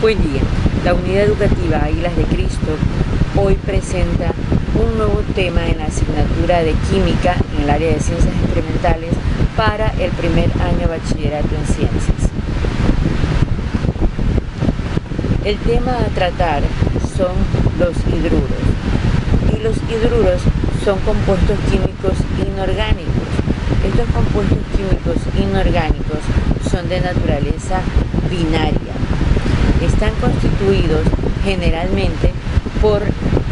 Buen día. La Unidad Educativa Águilas de Cristo hoy presenta un nuevo tema en la asignatura de Química en el área de Ciencias Experimentales para el primer año de Bachillerato en Ciencias. El tema a tratar son los hidruros. Y los hidruros son compuestos químicos inorgánicos. Estos compuestos químicos inorgánicos son de naturaleza binaria. Están constituidos generalmente por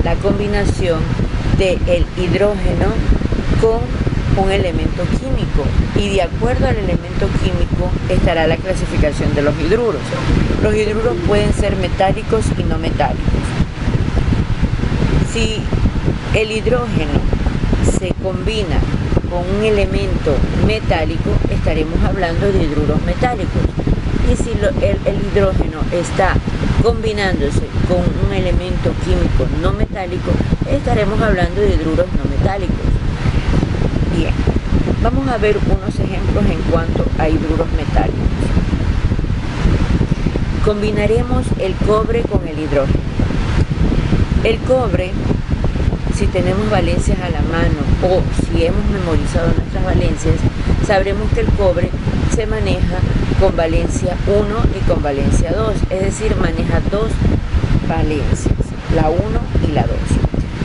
la combinación del hidrógeno con un elemento químico, y de acuerdo al elemento químico estará la clasificación de los hidruros. Los hidruros pueden ser metálicos y no metálicos. Si el hidrógeno se combina con un elemento metálico, estaremos hablando de hidruros metálicos. Y si el hidrógeno está combinándose con un elemento químico no metálico, estaremos hablando de hidruros no metálicos. Bien, vamos a ver unos ejemplos en cuanto a hidruros metálicos. Combinaremos el cobre con el hidrógeno. El cobre, si tenemos valencias a la mano o si hemos memorizado nuestras valencias, sabremos que el cobre se maneja con valencia 1 y con valencia 2, es decir, maneja dos valencias, la 1 y la 2.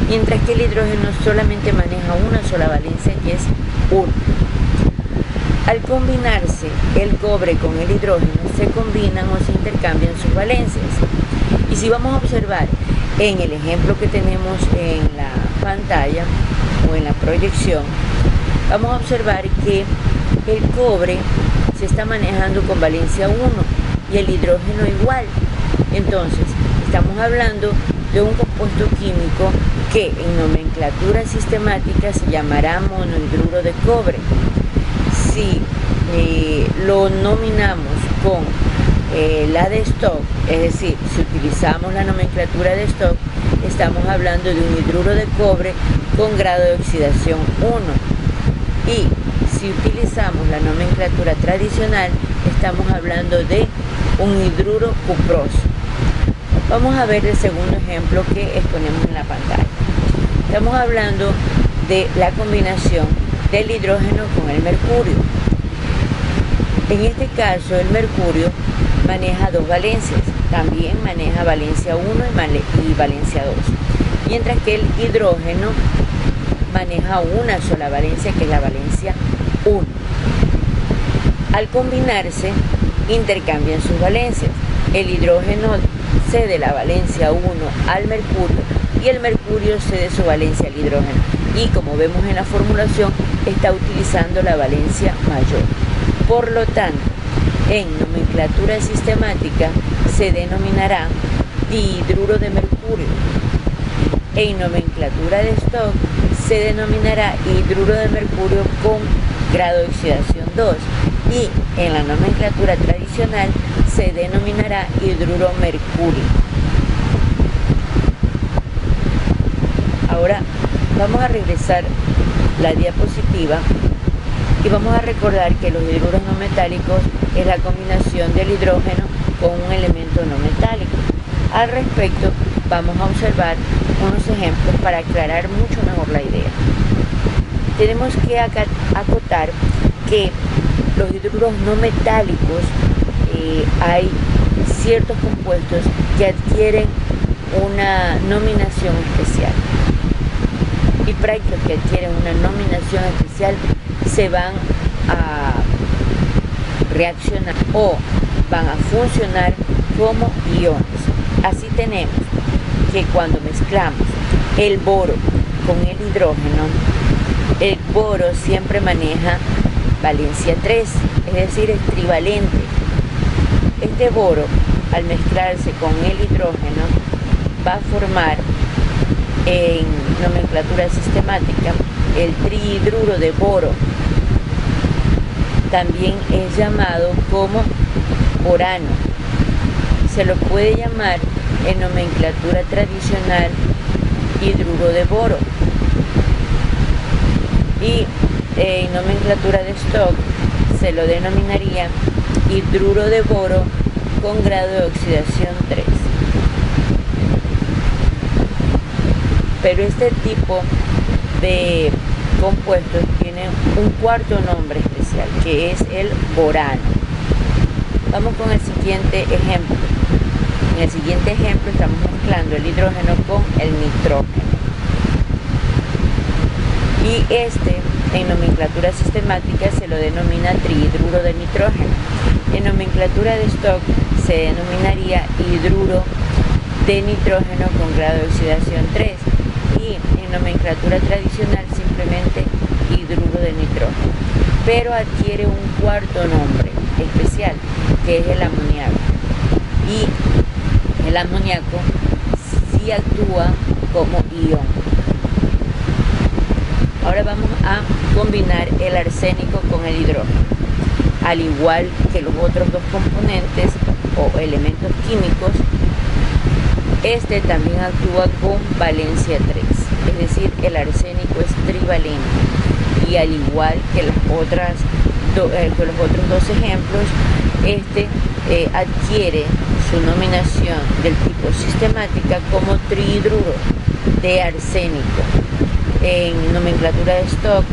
Mientras que el hidrógeno solamente maneja una sola valencia, que es 1. Al combinarse el cobre con el hidrógeno, se combinan o se intercambian sus valencias. Y si vamos a observar en el ejemplo que tenemos en la pantalla o en la proyección, vamos a observar que el cobre se está manejando con valencia 1 y el hidrógeno igual. Entonces, estamos hablando de un compuesto químico que en nomenclatura sistemática se llamará monohidruro de cobre. Si lo nominamos con la de Stock, es decir, si utilizamos la nomenclatura de Stock, estamos hablando de un hidruro de cobre con grado de oxidación 1. Y si utilizamos la nomenclatura tradicional, estamos hablando de un hidruro cuproso. Vamos a ver el segundo ejemplo que exponemos en la pantalla. Estamos hablando de la combinación del hidrógeno con el mercurio. En este caso, el mercurio maneja dos valencias, también maneja valencia 1 y valencia 2, mientras que el hidrógeno maneja una sola valencia, que es la valencia 1. Al combinarse, intercambian sus valencias. El hidrógeno cede la valencia 1 al mercurio y el mercurio cede su valencia al hidrógeno. Y como vemos en la formulación, está utilizando la valencia mayor. Por lo tanto, en nomenclatura sistemática se denominará dihidruro de mercurio. En nomenclatura de Stock se denominará hidruro de mercurio con grado de oxidación 2. Y en la nomenclatura tradicional se denominará hidruro mercurio. Ahora vamos a regresar la diapositiva y vamos a recordar que los hidruros no metálicos es la combinación del hidrógeno con un elemento no metálico. Al respecto, vamos a observar unos ejemplos para aclarar mucho mejor la idea. Tenemos que acotar que los hidruros no metálicos, hay ciertos compuestos que adquieren una nominación especial, y para aquellos que adquieren una nominación especial se van a reaccionar o van a funcionar como iones. Así tenemos que cuando mezclamos el boro con el hidrógeno, el boro siempre maneja valencia 3, es decir, es trivalente. Este boro, al mezclarse con el hidrógeno, va a formar en nomenclatura sistemática el trihidruro de boro. También es llamado como borano. Se lo puede llamar en nomenclatura tradicional hidruro de boro. Y en nomenclatura de Stock se lo denominaría hidruro de boro con grado de oxidación 3. Pero este tipo de compuestos tiene un cuarto nombre especial, que es el borano. Vamos con el siguiente ejemplo. En el siguiente ejemplo estamos mezclando el hidrógeno con el nitrógeno. Y en nomenclatura sistemática se lo denomina trihidruro de nitrógeno. En nomenclatura de Stock se denominaría hidruro de nitrógeno con grado de oxidación 3. Y en nomenclatura tradicional simplemente hidruro de nitrógeno. Pero adquiere un cuarto nombre especial, que es el amoníaco. Y el amoníaco sí actúa como ion. Ahora vamos a combinar el arsénico con el hidrógeno. Al igual que los otros dos componentes o elementos químicos, este también actúa con valencia 3, es decir, el arsénico es trivalente. Y al igual que los otros dos ejemplos, adquiere su nominación del tipo sistemática como trihidruro de arsénico. En nomenclatura de Stock,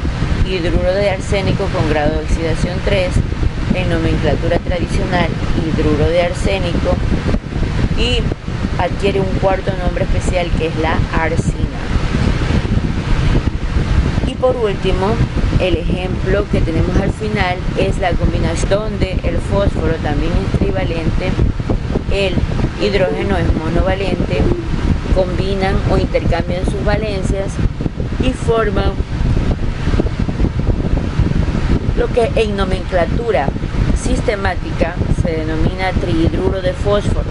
hidruro de arsénico con grado de oxidación 3. En nomenclatura tradicional, hidruro de arsénico. Y adquiere un cuarto nombre especial, que es la arsina. Y por último, el ejemplo que tenemos al final es la combinación donde el fósforo también es trivalente, el hidrógeno es monovalente, combinan o intercambian sus valencias y forman lo que en nomenclatura sistemática se denomina trihidruro de fósforo.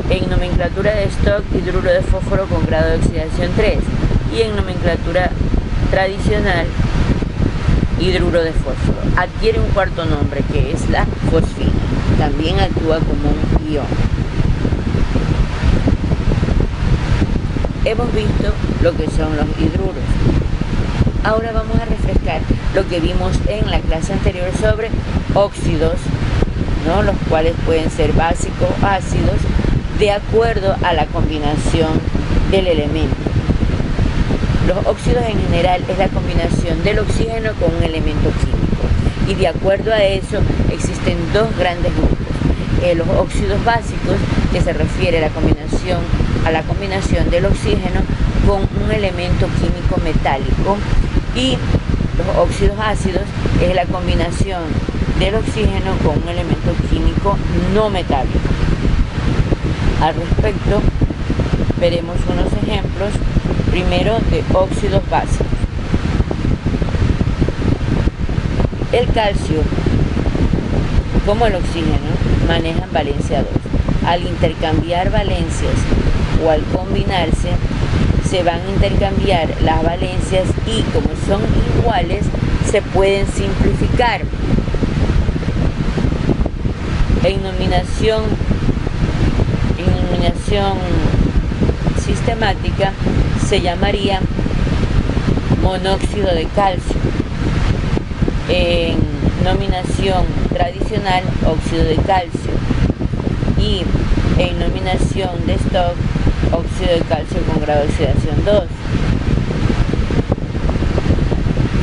En nomenclatura de Stock, hidruro de fósforo con grado de oxidación 3. Y en nomenclatura tradicional, hidruro de fósforo. Adquiere un cuarto nombre, que es la fosfina. También actúa como un ion. Hemos visto lo que son los hidruros. Ahora vamos a refrescar lo que vimos en la clase anterior sobre óxidos, ¿no? Los cuales pueden ser básicos o ácidos de acuerdo a la combinación del elemento. Los óxidos en general es la combinación del oxígeno con un elemento químico, y de acuerdo a eso existen dos grandes grupos. Los óxidos básicos, que se refiere a la combinación del oxígeno con un elemento químico metálico, y los óxidos ácidos es la combinación del oxígeno con un elemento químico no metálico. Al respecto, veremos unos ejemplos, primero de óxidos básicos. El calcio, como el oxígeno, manejan valencia 2. Al intercambiar valencias o al combinarse, se van a intercambiar las valencias y, como son iguales, se pueden simplificar. En nominación sistemática se llamaría monóxido de calcio. En nominación tradicional, óxido de calcio. Y en nominación de Stock, óxido de calcio con grado de oxidación 2.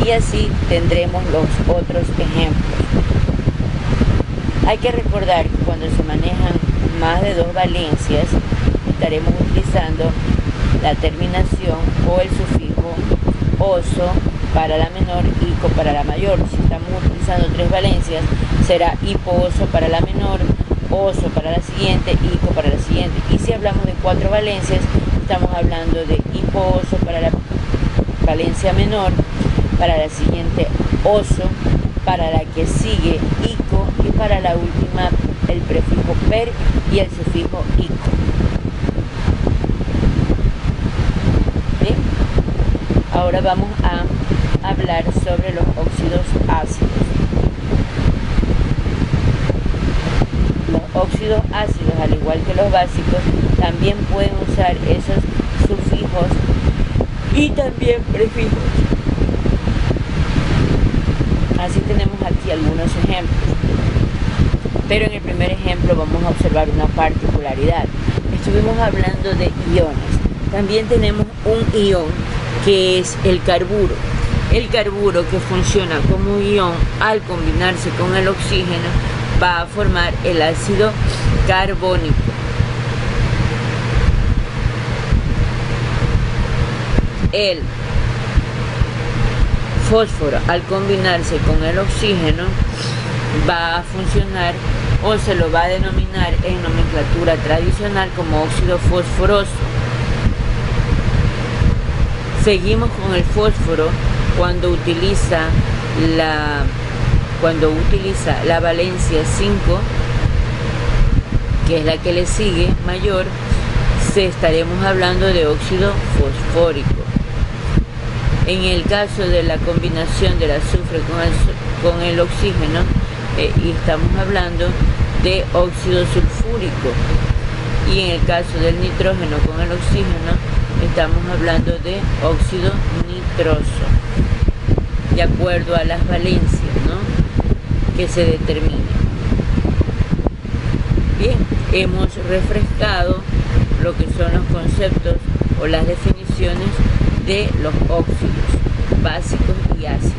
Y así tendremos los otros ejemplos. Hay que recordar que cuando se manejan más de dos valencias, estaremos utilizando la terminación o el sufijo oso para la menor, ico para la mayor. Si estamos utilizando tres valencias, será hipooso para la menor, oso para la siguiente, ico para la siguiente. Y si hablamos de cuatro valencias, estamos hablando de hipooso para la valencia menor, para la siguiente oso, para la que sigue ico, y para la última el prefijo per y el sufijo ico. ¿Bien? Ahora vamos a hablar sobre los óxidos ácidos. Los óxidos ácidos, al igual que los básicos, también pueden usar esos sufijos y también prefijos. Así tenemos aquí algunos ejemplos. Pero en el primer ejemplo vamos a observar una particularidad. Estuvimos hablando de iones. También tenemos un ion que es el carburo. El carburo, que funciona como ion, al combinarse con el oxígeno va a formar el ácido carbónico. El fósforo, al combinarse con el oxígeno, va a funcionar o se lo va a denominar en nomenclatura tradicional como óxido fosforoso. Seguimos con el fósforo cuando utiliza la valencia 5, que es la que le sigue mayor, estaremos hablando de óxido fosfórico. En el caso de la combinación del azufre con el oxígeno, y estamos hablando de óxido sulfúrico. Y en el caso del nitrógeno con el oxígeno, estamos hablando de óxido nitroso, de acuerdo a las valencias, ¿no?, que se determinen. Bien, hemos refrescado lo que son los conceptos o las definiciones de los óxidos básicos y ácidos,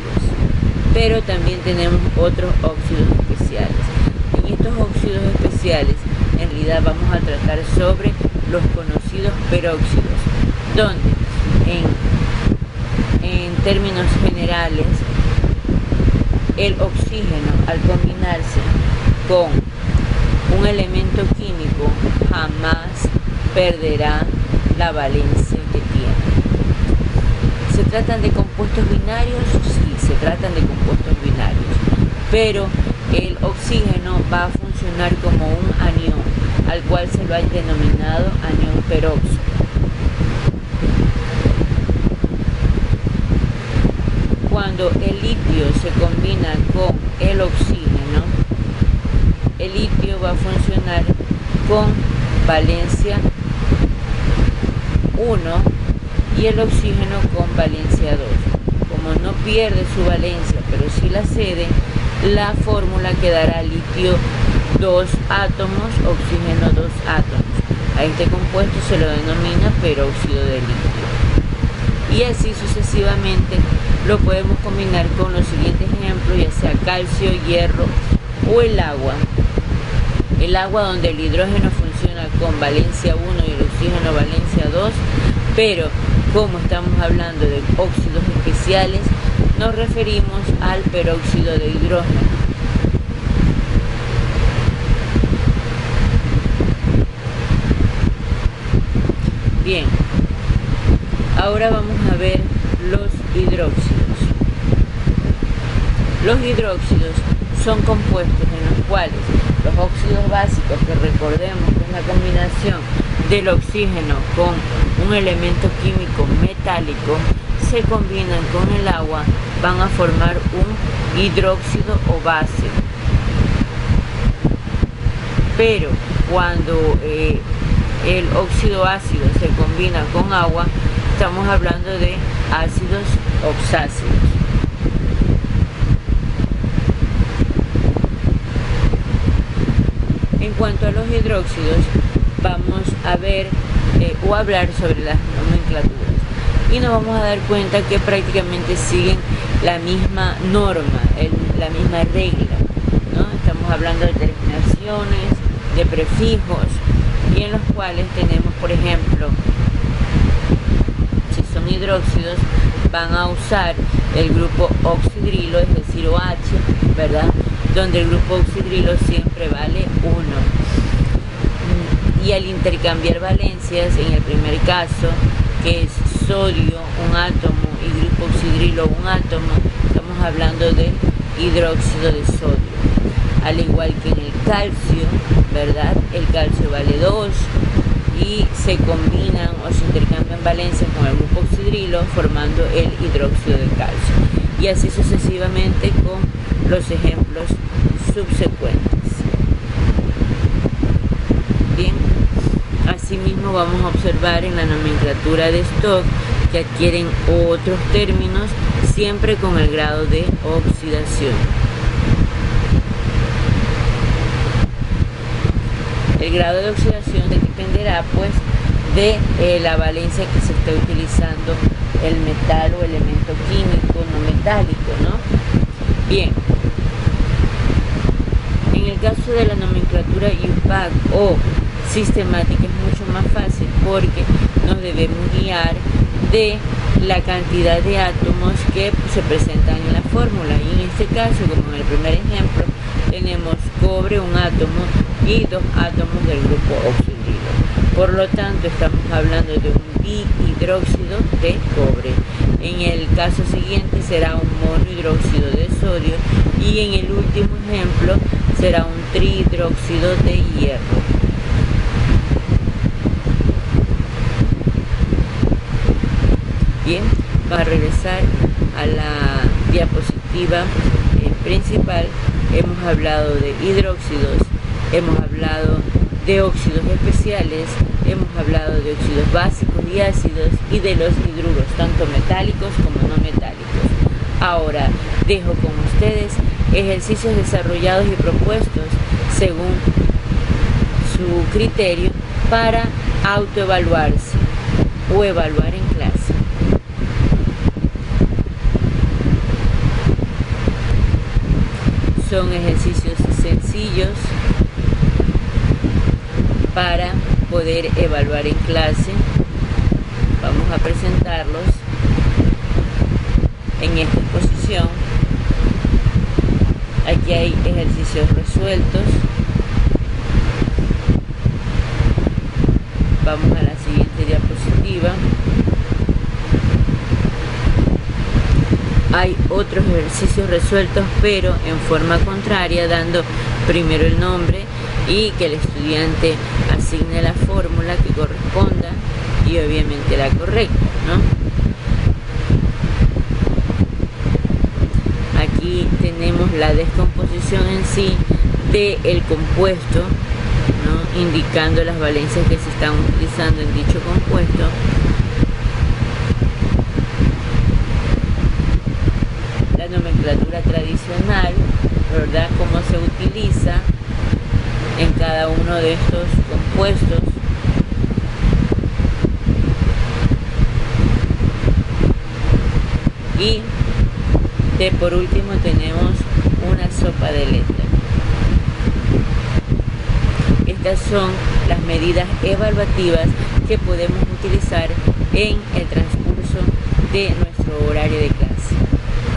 pero también tenemos otros óxidos especiales. En estos óxidos especiales, en realidad vamos a tratar sobre los conocidos peróxidos, donde en términos generales, el oxígeno, al combinarse con un elemento químico, jamás perderá la valencia que tiene. ¿Se tratan de compuestos binarios? Sí, se tratan de compuestos binarios, pero el oxígeno va a funcionar como un anión, al cual se lo ha denominado anión peróxido. Cuando el litio se combina con el oxígeno, el litio va a funcionar con valencia 1 y el oxígeno con valencia 2. Como no pierde su valencia, pero sí la cede, la fórmula quedará litio 2 átomos, oxígeno 2 átomos. A este compuesto se lo denomina peróxido de litio. Y así sucesivamente lo podemos combinar con los siguientes ejemplos, ya sea calcio, hierro o el agua. El agua, donde el hidrógeno funciona con valencia 1 y el oxígeno valencia 2, pero como estamos hablando de óxidos especiales, nos referimos al peróxido de hidrógeno. Bien, ahora vamos a ver los hidróxidos. Los hidróxidos son compuestos en los cuales los óxidos básicos, que recordemos que es la combinación del oxígeno con un elemento químico metálico, se combinan con el agua, van a formar un hidróxido o base. Pero cuando el óxido ácido se combina con agua, estamos hablando de ácidos oxácidos. En cuanto a los hidróxidos, vamos a ver o hablar sobre las nomenclaturas, y nos vamos a dar cuenta que prácticamente siguen la misma norma, la misma regla, ¿no? Estamos hablando de terminaciones, de prefijos, y en los cuales tenemos, por ejemplo, si son hidróxidos, van a usar el grupo oxidrilo, es decir, OH, ¿verdad?, donde el grupo oxidrilo siempre vale 1. Y al intercambiar valencias, en el primer caso, que es sodio, un átomo, y grupo oxidrilo, un átomo, estamos hablando de hidróxido de sodio. Al igual que en el calcio, ¿verdad?, el calcio vale 2 y se combinan o se intercambian valencias con el grupo oxidrilo formando el hidróxido de calcio. Y así sucesivamente con los ejemplos subsecuentes. Bien, asimismo vamos a observar en la nomenclatura de Stock que adquieren otros términos siempre con el grado de oxidación. El grado de oxidación dependerá pues de la valencia que se esté utilizando el metal o elemento químico no metálico, ¿no? Bien, en el caso de la nomenclatura IUPAC o sistemática es mucho más fácil porque nos debemos guiar de la cantidad de átomos que se presentan en la fórmula, y en este caso, como en el primer ejemplo, tenemos cobre, un átomo y 2 átomos del grupo oxidrilo. Por lo tanto, estamos hablando de un dihidróxido de cobre. En el caso siguiente será un monohidróxido de sodio, y en el último ejemplo será un trihidróxido de hierro. Bien, para regresar a la diapositiva principal, hemos hablado de hidróxidos, hemos hablado de óxidos especiales, hemos hablado de óxidos básicos y ácidos, y de los hidruros, tanto metálicos como no metálicos. Ahora dejo con ustedes ejercicios desarrollados y propuestos según su criterio para autoevaluarse o evaluar en clase. Son ejercicios sencillos para poder evaluar en clase. Vamos a presentarlos en esta exposición. Aquí hay ejercicios resueltos. Vamos a la siguiente diapositiva. Hay otros ejercicios resueltos, pero en forma contraria, dando primero el nombre y que el estudiante asigne la fórmula que corresponda y obviamente la correcta, ¿no? Aquí tenemos la descomposición en sí del compuesto, ¿no? Indicando las valencias que se están utilizando en dicho compuesto. La nomenclatura tradicional, ¿verdad? Cómo se utiliza en cada uno de estos compuestos. Y por último tenemos una sopa de letra. Estas son las medidas evaluativas que podemos utilizar en el transcurso de nuestro horario de clase.